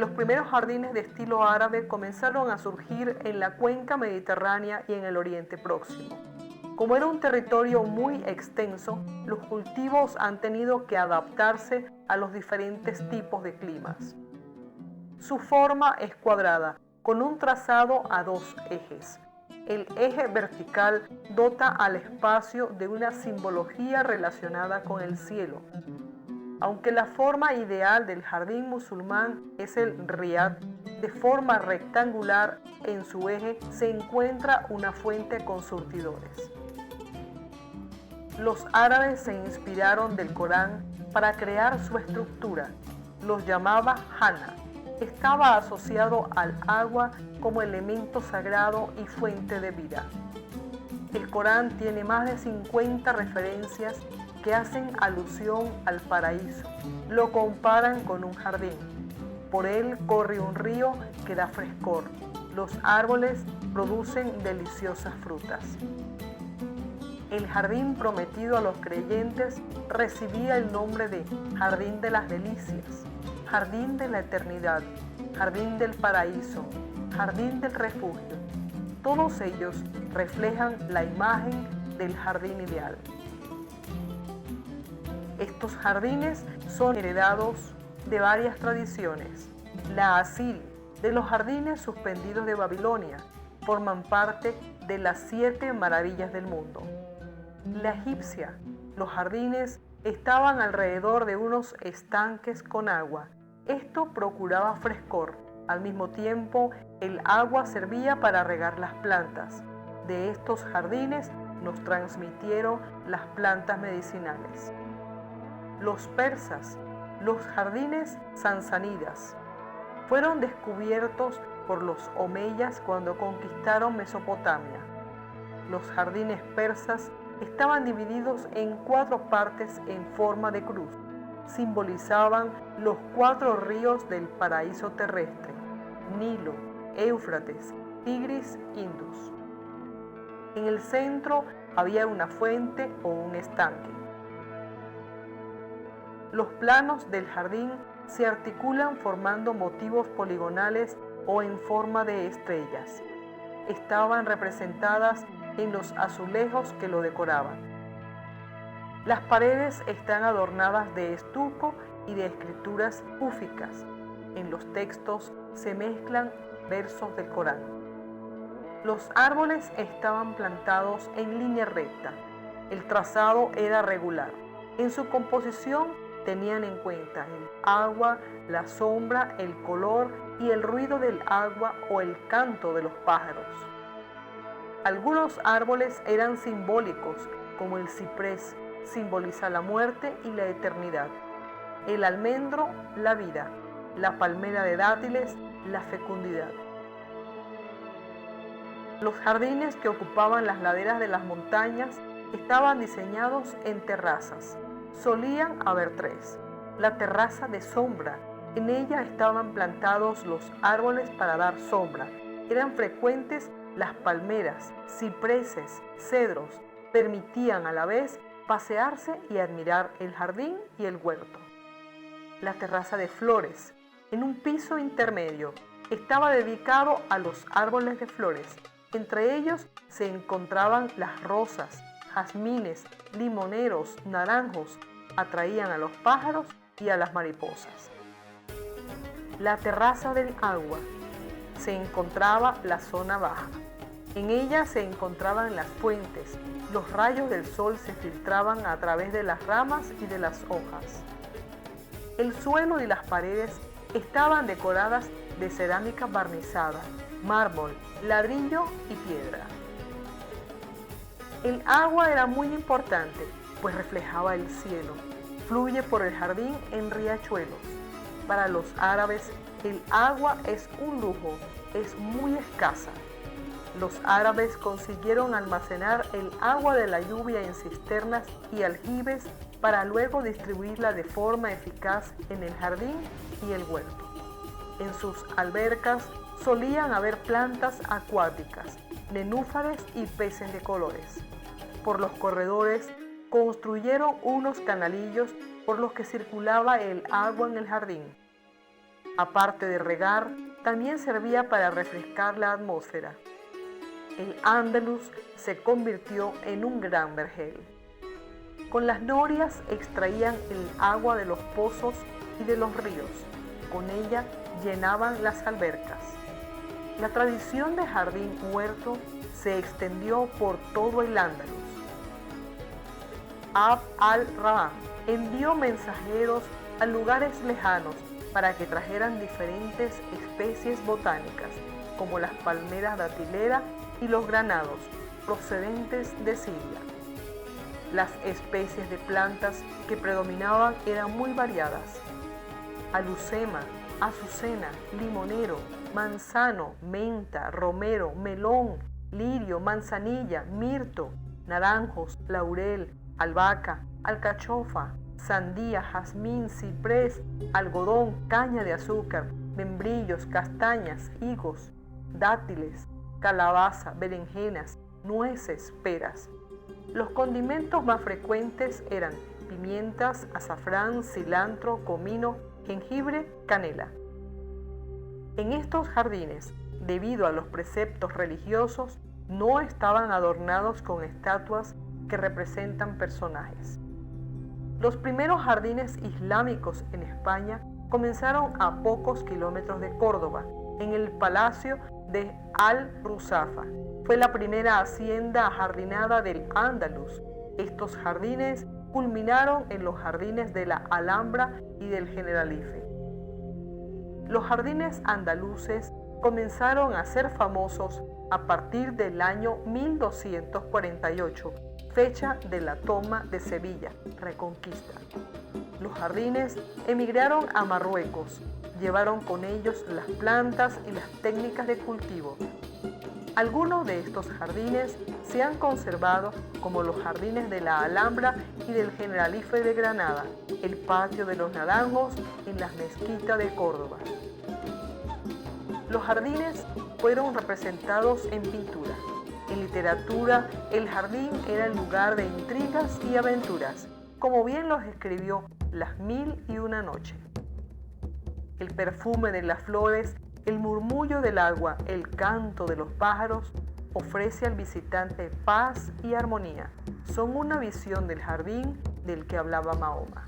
Los primeros jardines de estilo árabe comenzaron a surgir en la cuenca mediterránea y en el Oriente Próximo. Como era un territorio muy extenso, los cultivos han tenido que adaptarse a los diferentes tipos de climas. Su forma es cuadrada, con un trazado a dos ejes. El eje vertical dota al espacio de una simbología relacionada con el cielo. Aunque la forma ideal del jardín musulmán es el riad, de forma rectangular, en su eje se encuentra una fuente con surtidores. Los árabes se inspiraron del Corán para crear su estructura. Los llamaba Hana. Estaba asociado al agua como elemento sagrado y fuente de vida. El Corán tiene más de 50 referencias que hacen alusión al paraíso. Lo comparan con un jardín. Por él corre un río que da frescor. Los árboles producen deliciosas frutas. El jardín prometido a los creyentes recibía el nombre de Jardín de las Delicias, Jardín de la Eternidad, Jardín del Paraíso, Jardín del Refugio. Todos ellos reflejan la imagen del jardín ideal. Estos jardines son heredados de varias tradiciones. La asiri, de los jardines suspendidos de Babilonia, forman parte de las 7 maravillas del mundo. La egipcia, los jardines estaban alrededor de unos estanques con agua. Esto procuraba frescor. Al mismo tiempo, el agua servía para regar las plantas. De estos jardines nos transmitieron las plantas medicinales. Los persas, los jardines sasánidas, fueron descubiertos por los omeyas cuando conquistaron Mesopotamia. Los jardines persas estaban divididos en 4 partes en forma de cruz. Simbolizaban los 4 ríos del paraíso terrestre: Nilo, Éufrates, Tigris, Indus. En el centro había una fuente o un estanque. Los planos del jardín se articulan formando motivos poligonales o en forma de estrellas. Estaban representadas en los azulejos que lo decoraban. Las paredes están adornadas de estuco y de escrituras cúficas. En los textos se mezclan versos del Corán. Los árboles estaban plantados en línea recta. El trazado era regular. En su composición tenían en cuenta el agua, la sombra, el color y el ruido del agua o el canto de los pájaros. Algunos árboles eran simbólicos, como el ciprés, simboliza la muerte y la eternidad. El almendro, la vida. La palmera de dátiles, la fecundidad. Los jardines que ocupaban las laderas de las montañas estaban diseñados en terrazas. Solían haber 3. La terraza de sombra. En ella estaban plantados los árboles para dar sombra. Eran frecuentes las palmeras, cipreses, cedros. Permitían a la vez pasearse y admirar el jardín y el huerto. La terraza de flores. En un piso intermedio estaba dedicado a los árboles de flores. Entre ellos se encontraban las rosas, jazmines, limoneros, naranjos. Atraían a los pájaros y a las mariposas. La terraza del agua. Se encontraba la zona baja. En ella se encontraban las fuentes. Los rayos del sol se filtraban a través de las ramas y de las hojas. El suelo y las paredes estaban decoradas de cerámica barnizada, mármol, ladrillo y piedra. El agua era muy importante, pues reflejaba el cielo. Fluye por el jardín en riachuelos. Para los árabes, el agua es un lujo, es muy escasa. Los árabes consiguieron almacenar el agua de la lluvia en cisternas y aljibes para luego distribuirla de forma eficaz en el jardín y el huerto. En sus albercas solían haber plantas acuáticas, nenúfares y peces de colores. Por los corredores construyeron unos canalillos por los que circulaba el agua en el jardín. Aparte de regar, también servía para refrescar la atmósfera. El Andaluz se convirtió en un gran vergel. Con las norias extraían el agua de los pozos y de los ríos. Con ella llenaban las albercas. La tradición de jardín-huerto se extendió por todo el Andaluz. Abd al-Rahman envió mensajeros a lugares lejanos para que trajeran diferentes especies botánicas, como las palmeras datilera y los granados, procedentes de Siria. Las especies de plantas que predominaban eran muy variadas: alucema, azucena, limonero, manzano, menta, romero, melón, lirio, manzanilla, mirto, naranjos, laurel, albahaca, alcachofa, sandía, jazmín, ciprés, algodón, caña de azúcar, membrillos, castañas, higos, dátiles, calabaza, berenjenas, nueces, peras. Los condimentos más frecuentes eran pimientas, azafrán, cilantro, comino, jengibre, canela. En estos jardines, debido a los preceptos religiosos, no estaban adornados con estatuas que representan personajes. Los primeros jardines islámicos en España comenzaron a pocos kilómetros de Córdoba, en el palacio de Al-Ruzafa. Fue la primera hacienda ajardinada del Andaluz. Estos jardines culminaron en los jardines de la Alhambra y del Generalife. Los jardines andaluces comenzaron a ser famosos a partir del año 1248, fecha de la toma de Sevilla, Reconquista. Los jardines emigraron a Marruecos, llevaron con ellos las plantas y las técnicas de cultivo. Algunos de estos jardines se han conservado, como los jardines de la Alhambra y del Generalife de Granada, el patio de los Naranjos en la mezquita de Córdoba. Los jardines fueron representados en pintura. En literatura, el jardín era el lugar de intrigas y aventuras, como bien los escribió Las Mil y una Noche. El perfume de las flores, el murmullo del agua, el canto de los pájaros, ofrece al visitante paz y armonía. Son una visión del jardín del que hablaba Mahoma.